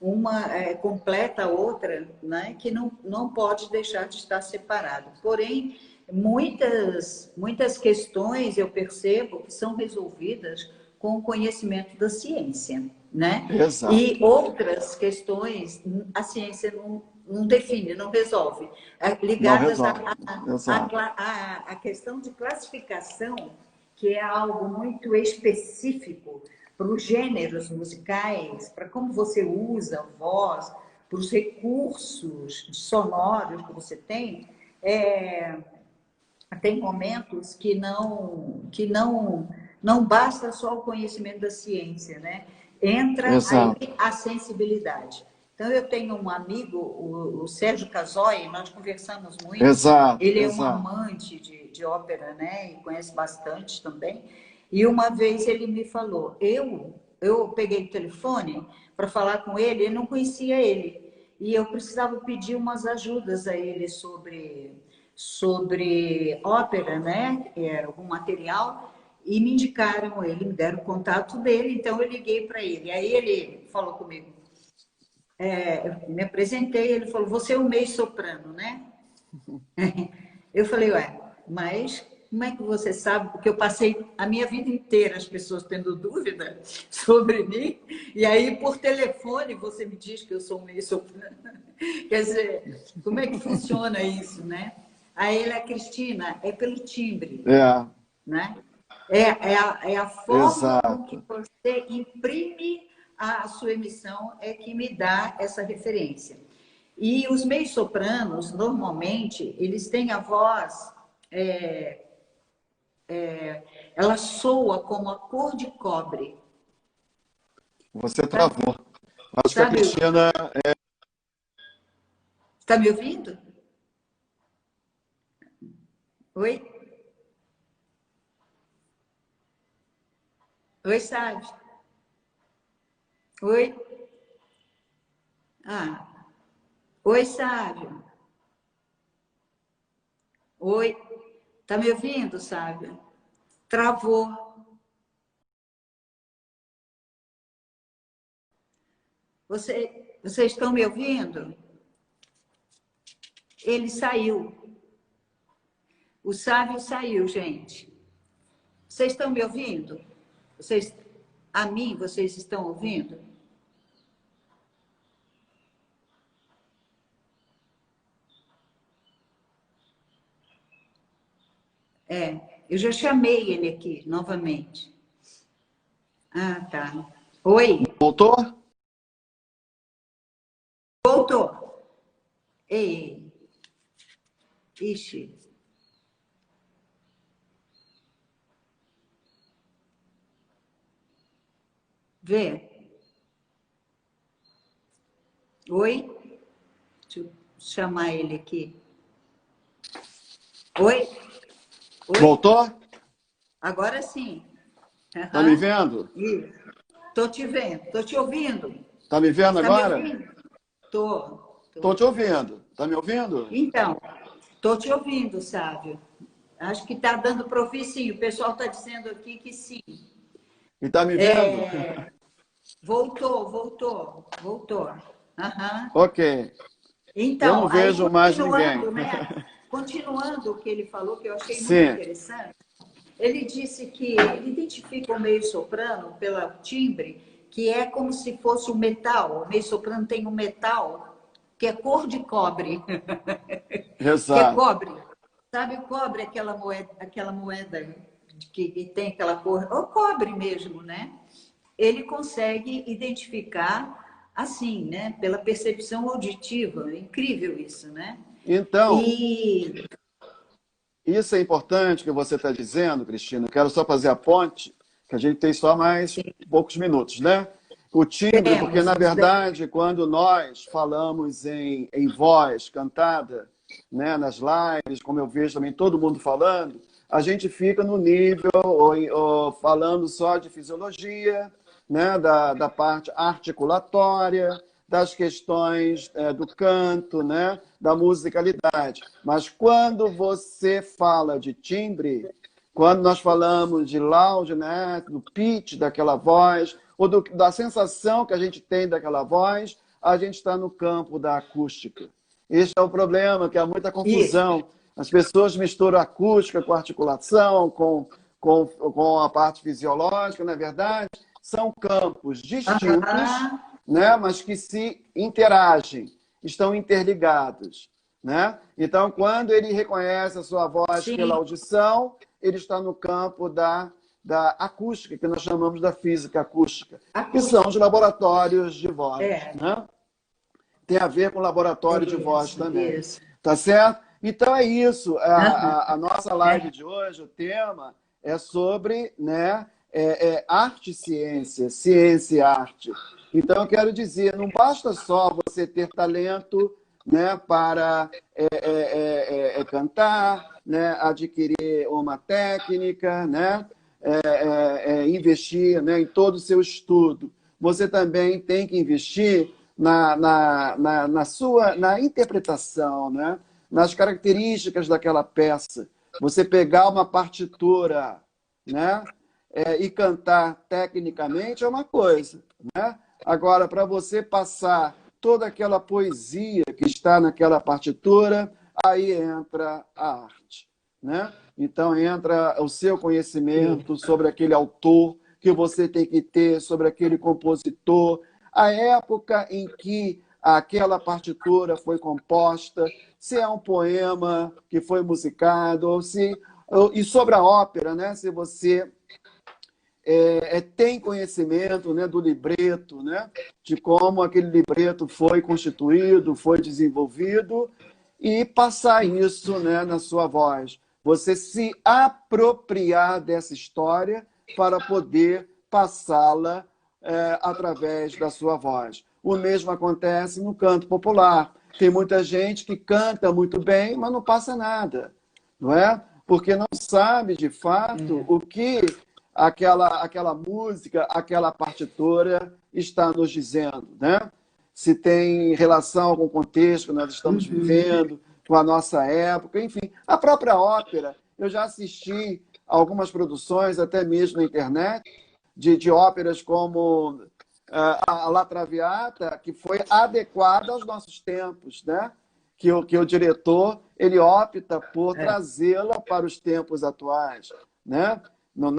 Uma completa a outra, né? Que não pode deixar de estar separado. Porém, muitas questões eu percebo que são resolvidas com o conhecimento da ciência, né? Exato. E outras questões a ciência não define, não resolve. Ligadas à questão de classificação, que é algo muito específico para os gêneros musicais, para como você usa a voz, para os recursos sonoros que você tem, tem momentos que não basta só o conhecimento da ciência, né? Entra aí a sensibilidade. Então, eu tenho um amigo, o Sérgio Casoy, nós conversamos muito. Ele é um amante de ópera, né? E conhece bastante também. E uma vez ele me falou, eu peguei o telefone para falar com ele, eu não conhecia ele. E eu precisava pedir umas ajudas a ele sobre ópera, né? Algum material, e me indicaram ele, me deram o contato dele, então eu liguei para ele. Aí ele falou comigo, eu me apresentei, ele falou, você é o meio-soprano, né? Eu falei, mas como é que você sabe? Porque eu passei a minha vida inteira as pessoas tendo dúvida sobre mim, e aí por telefone você me diz que eu sou um meio-soprano. Quer dizer, como é que funciona isso, né? Aí ele, Cristina, é pelo timbre, né? É a forma com que você imprime a sua emissão que me dá essa referência. E os meios-sopranos, normalmente, eles têm a voz, ela soa como a cor de cobre. Você travou. Acho que a Cristina... Está me ouvindo? Oi? Oi, Sávio? Oi? Oi, Sábio. Oi. Tá me ouvindo, Sábio? Travou. Vocês estão me ouvindo? Ele saiu. O Sábio saiu, gente. Vocês estão me ouvindo? A mim, vocês estão ouvindo? Eu já chamei ele aqui novamente. Ah, tá. Oi? Voltou? Voltou. Ei. Ixi. Vê. Oi? Deixa eu chamar ele aqui. Oi? Oi? Voltou? Agora sim. Tá me vendo? Estou te vendo. Estou te ouvindo. Tá me vendo agora? Me ouvindo? Tô te ouvindo. Tá me ouvindo? Então, estou te ouvindo, Sábio. Acho que está dando proficinho. O pessoal está dizendo aqui que sim. E tá me vendo? Voltou. Uhum. Ok. Então, eu não vejo mais ninguém. Né? Continuando o que ele falou, que eu achei muito Sim. interessante, ele disse que ele identifica o meio soprano pelo timbre, que é como se fosse um metal. O meio soprano tem um metal que é cor de cobre. Exato. Que é cobre. Sabe o cobre, aquela moeda que tem aquela cor, o cobre mesmo, né? Ele consegue identificar assim, né? Pela percepção auditiva. É incrível isso, né? Então, isso é importante que você está dizendo, Cristina. Eu quero só fazer a ponte, que a gente tem só mais poucos minutos, né? O timbre, porque, na verdade, quando nós falamos em voz cantada, né, nas lives, como eu vejo também todo mundo falando, a gente fica no nível ou falando só de fisiologia, né, da parte articulatória, das questões do canto, né, da musicalidade. Mas quando você fala de timbre, quando nós falamos de loudness, do pitch daquela voz, ou da sensação que a gente tem daquela voz, a gente está no campo da acústica. Esse é o problema, que há muita confusão. Isso. As pessoas misturam acústica com articulação, com a parte fisiológica. Na verdade, são campos distintos, né, mas que se interagem, estão interligados. Né? Então, quando ele reconhece a sua voz pela audição, ele está no campo da acústica, que nós chamamos da física acústica, que são os laboratórios de voz. Né? Tem a ver com laboratório de voz também. Tá certo? Então é isso. A nossa live de hoje, o tema é sobre, né, arte e ciência, ciência e arte. Então eu quero dizer, não basta só você ter talento, né, para cantar, né, adquirir uma técnica, né, investir, né, em todo o seu estudo. Você também tem que investir na interpretação, né, nas características daquela peça. Você pegar uma partitura, né, e cantar tecnicamente é uma coisa, né? Agora, para você passar toda aquela poesia que está naquela partitura, aí entra a arte, né? Então entra o seu conhecimento sobre aquele autor que você tem que ter, sobre aquele compositor, a época em que aquela partitura foi composta, se é um poema que foi musicado, e sobre a ópera, né? Se você tem conhecimento, né, do libreto, né, de como aquele libreto foi constituído, foi desenvolvido, e passar isso, né, na sua voz. Você se apropriar dessa história para poder passá-la através da sua voz. O mesmo acontece no canto popular. Tem muita gente que canta muito bem, mas não passa nada, não é? Porque não sabe, de fato, o que aquela música, aquela partitura está nos dizendo, né? se tem relação com o contexto que nós estamos vivendo, com a nossa época, enfim. A própria ópera, eu já assisti algumas produções, até mesmo na internet, de óperas como a La Traviata, que foi adequada aos nossos tempos, né? Que o diretor ele opta por trazê-la para os tempos atuais, né? Não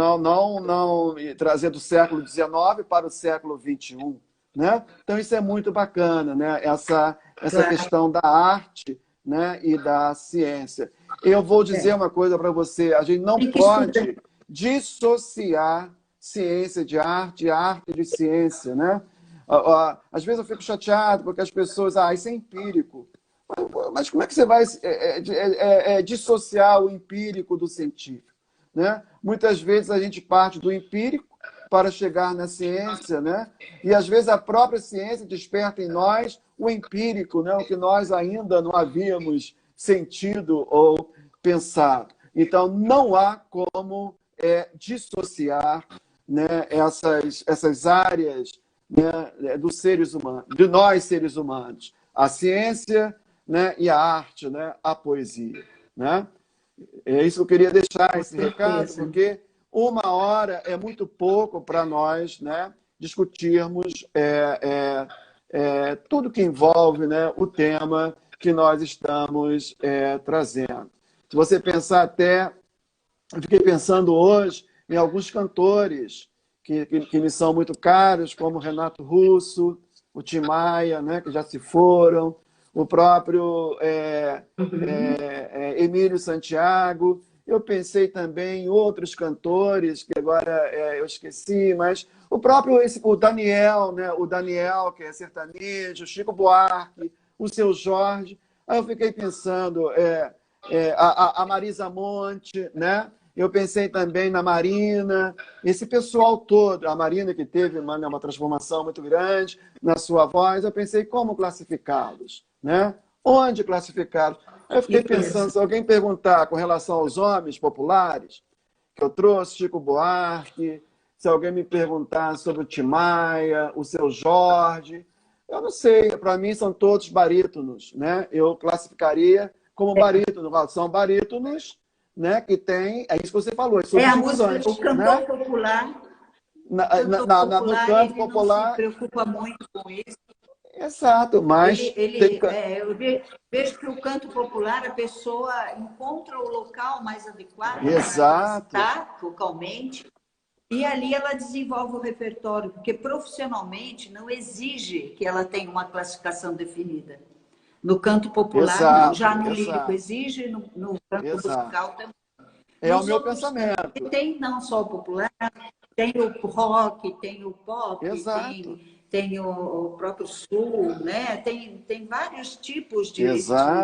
trazer do século XIX para o século XXI, né? Então isso é muito bacana, né? Essa questão da arte, né? E da ciência. Eu vou dizer uma coisa para você: a gente não pode dissociar ciência de arte e arte de ciência, né? Às vezes eu fico chateado porque as pessoas, isso é empírico. Mas como é que você vai dissociar o empírico do científico, né? Muitas vezes a gente parte do empírico para chegar na ciência, né? E às vezes a própria ciência desperta em nós o empírico, né? O que nós ainda não havíamos sentido ou pensado. Então não há como dissociar, né, essas áreas, né, dos seres humanos, de nós seres humanos, a ciência, né, e a arte, né, a poesia, né? É isso que eu queria deixar, esse recado, porque 1 hora é muito pouco para nós, né, discutirmos tudo que envolve, né, o tema que nós estamos trazendo. Se você pensar até, eu fiquei pensando hoje em alguns cantores que me são muito caros, como Renato Russo, o Tim Maia, né, que já se foram, o próprio Emílio Santiago. Eu pensei também em outros cantores, que agora eu esqueci, mas o próprio o Daniel, né, o Daniel, que é sertanejo, o Chico Buarque, o Seu Jorge. Aí eu fiquei pensando, a Marisa Monte, né? Eu pensei também na Marina, esse pessoal todo, a Marina que teve uma transformação muito grande na sua voz, eu pensei como classificá-los, né? Onde classificá-los? Aí eu fiquei pensando, se alguém perguntar com relação aos homens populares, que eu trouxe, Chico Buarque, se alguém me perguntar sobre o Tim Maia, o Seu Jorge, eu não sei, para mim são todos barítonos, né? Eu classificaria como barítono, são barítonos, né, que tem, é isso que você falou, as subdivisões. O cantor, né, popular, no canto popular, não se preocupa muito com isso. Exato, mas eu vejo que o canto popular, a pessoa encontra o local mais adequado para estar vocalmente, e ali ela desenvolve o repertório, porque profissionalmente não exige que ela tenha uma classificação definida. No canto popular, não. Já no lírico exige, no canto musical também. É o meu pensamento. Tem não só o popular, tem o rock, tem o pop, tem o próprio sul, né? Tem vários tipos de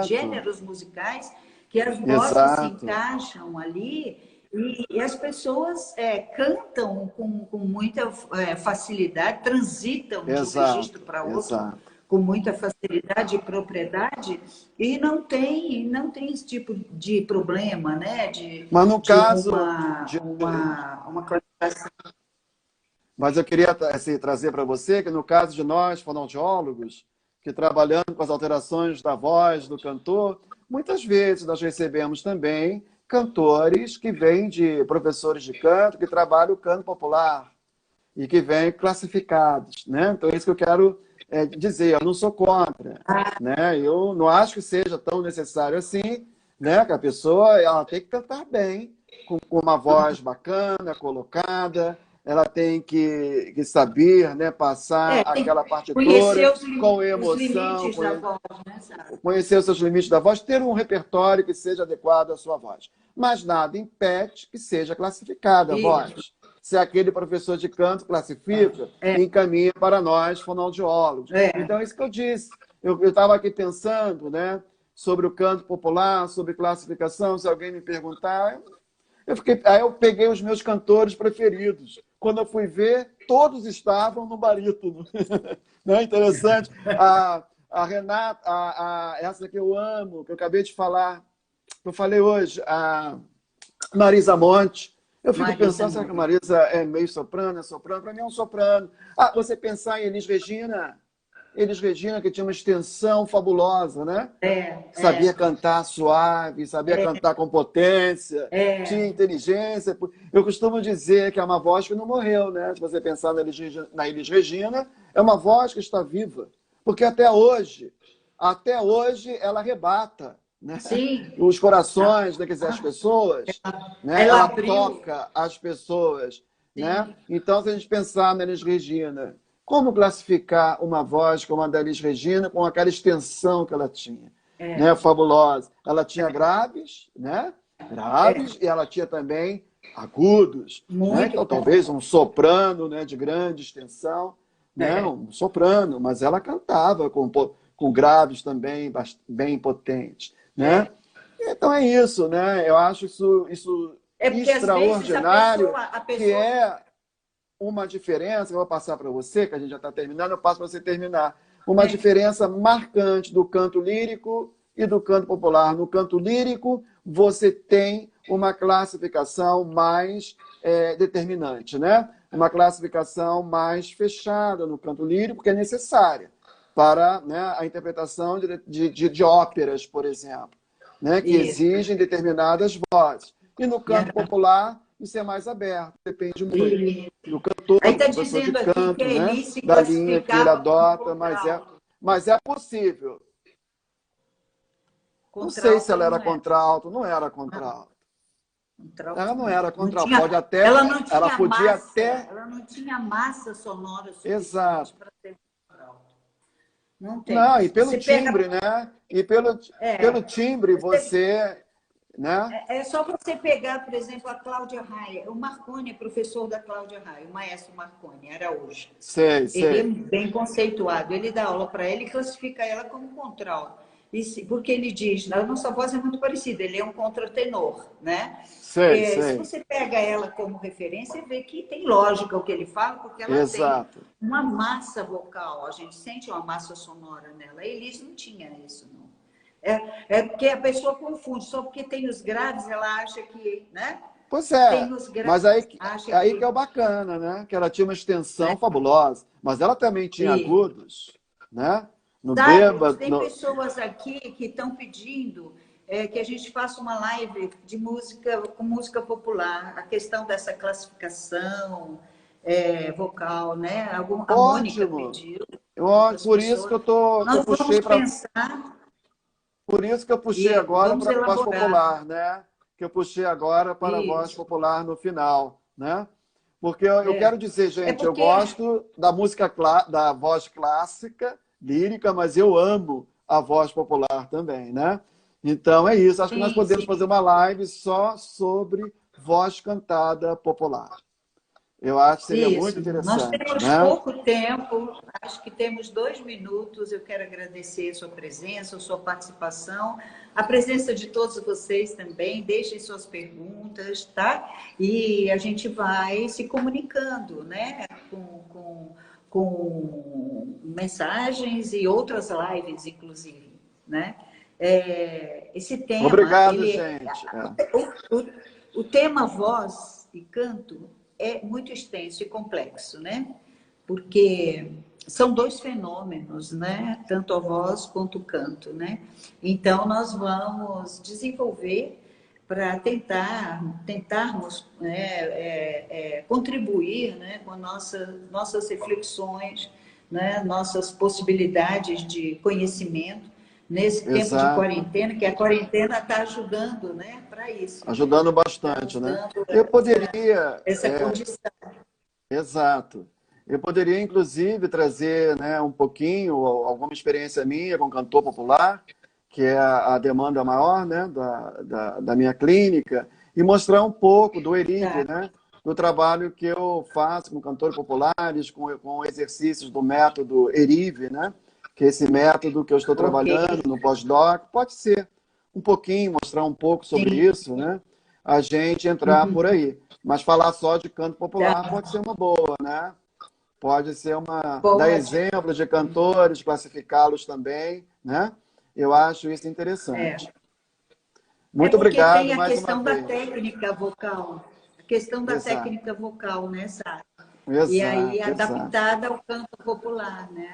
gêneros musicais que as vozes se encaixam ali e as pessoas cantam com muita facilidade, transitam de um registro para outro com muita facilidade e propriedade, e não tem esse tipo de problema, né? Mas no caso uma classificação. Mas eu queria trazer para você que no caso de nós, fonoaudiólogos, que trabalhamos com as alterações da voz do cantor, muitas vezes nós recebemos também cantores que vêm de professores de canto, que trabalham o canto popular e que vêm classificados, né? Então é isso que eu quero dizer, eu não sou contra, né? Eu não acho que seja tão necessário assim, né? Que a pessoa ela tem que cantar bem, com uma voz bacana, colocada, ela tem que saber, né, passar aquela partitura com emoção, conhecer os seus limites da voz, ter um repertório que seja adequado à sua voz. Mas nada impede que seja classificada a voz. Se aquele professor de canto classifica, encaminha para nós, fonoaudiólogos. Então, é isso que eu disse. Eu estava aqui pensando, né, sobre o canto popular, sobre classificação, se alguém me perguntar. Aí eu peguei os meus cantores preferidos. Quando eu fui ver, todos estavam no barítono. Não é interessante? A Renata, essa que eu amo, que eu acabei de falar, que eu falei hoje, a Marisa Monte. Eu fico pensando, será que a Marisa é meio soprano, é soprano? Para mim é um soprano. Você pensar em Elis Regina, Elis Regina, que tinha uma extensão fabulosa, né? É, Sabia cantar suave, sabia cantar com potência, tinha inteligência. Eu costumo dizer que é uma voz que não morreu, né? Se você pensar na Elis Regina, é uma voz que está viva. Porque até hoje ela arrebata, né? sim. Os corações, né? Quer dizer, as pessoas, né? Ela Ela abriu. toca as pessoas, né? Sim. Então, se a gente pensar na Elis Regina, como classificar uma voz como a da Elis Regina com aquela extensão que ela tinha? Né? Fabulosa. Ela tinha graves, né? Graves, e ela tinha também agudos, né? Muito Então, bom. talvez um soprano, né? De grande extensão, né? Um soprano, mas ela cantava com graves também bem potentes, né? Então é isso, né? Eu acho isso Porque às vezes extraordinário, a que pessoa... é uma diferença, eu vou passar para você, que a gente já está terminando, eu passo para você terminar. Uma diferença marcante do canto lírico e do canto popular. No canto lírico, você tem uma classificação mais determinante, né? Uma classificação mais fechada no canto lírico, que é necessária para, né, a interpretação de óperas, por exemplo, né, que exigem determinadas vozes. E no canto popular, isso é mais aberto, depende muito do cantor, Aí do está professor de dizendo aqui que canto, a né, Elis se da linha que ele classificava como adota, mas é possível. Não sei se contralto. ela era Não é. contralto, não era contralto. Ela não era Não contralto, tinha, pode até, ela não ela tinha podia massa, até, ela não tinha massa sonora exato. suficiente para ser contralto. Não tem. Não, e pelo Você pega, timbre, né? E pelo timbre você, né? é só você pegar, por exemplo, a Cláudia Raia. O Marconi é professor da Cláudia Raia, o maestro Marconi Araújo. Sei, Ele é sei. bem conceituado. Ele dá aula para ela e classifica ela como contralto. Porque ele diz, a nossa voz é muito parecida, ele é um contratenor, né? Sei, Se sei. você pega ela como referência, vê que tem lógica o que ele fala, porque ela tem Exato. uma massa vocal, a gente sente uma massa sonora nela. A Elis não tinha isso, não. É porque a pessoa confunde, só porque tem os graves, ela acha que, né? Pois é, Tem os mas graves, acha aí que que... é o bacana, né? Que ela tinha uma extensão fabulosa, mas ela também tinha E, agudos, né? No sabe, bêbado, tem pessoas aqui que estão pedindo que a gente faça uma live de música com música popular, a questão dessa classificação vocal, né? A Mônica ótimo. pediu, outras Por isso que pessoas. eu Nós vamos puxei para, pensar por isso que eu puxei e agora vamos para a voz elaborar popular, né? Que eu puxei agora para a voz isso. popular no final, né? Porque eu quero dizer, gente, eu Porque gosto da música da voz clássica, lírica, mas eu amo a voz popular também, né? Então é isso. Acho que nós sim, podemos sim. fazer uma live só sobre voz cantada popular. Eu acho que seria muito Isso. Nós interessante, temos né? pouco tempo, acho que temos 2 minutos. Eu quero agradecer a sua presença, a sua participação, a presença de todos vocês também. Deixem suas perguntas, tá? E a gente vai se comunicando, né? Com mensagens e outras lives, inclusive, né? Esse tema, Obrigado, gente. o tema voz e canto é muito extenso e complexo, né? Porque são 2 fenômenos, né? Tanto a voz quanto o canto, né? Então, nós vamos desenvolver para tentarmos, né, contribuir, né, com nossas reflexões, né, nossas possibilidades de conhecimento nesse tempo de Exato. quarentena, que a quarentena está ajudando, né, para isso. Ajudando Está bastante, nos né? dando Eu poderia, essa condição. exato. Eu poderia, inclusive, trazer, né, um pouquinho, alguma experiência minha com cantor popular, que é a demanda maior, né, da minha clínica, e mostrar um pouco do ERIV, né, do trabalho que eu faço com cantores populares, com exercícios do método ERIV, né, que é esse método que eu estou trabalhando no pós-doc. Pode ser um pouquinho, mostrar um pouco sobre isso, né, a gente entrar por aí. Mas falar só de canto popular pode ser uma boa, né? Pode ser dar exemplos de cantores, classificá-los também, né? Eu acho isso interessante. Muito porque obrigado tem a mais uma questão da vez. técnica vocal, a questão da Exato. técnica vocal, né, Sara? E aí Exato, exato. adaptada ao canto popular, né?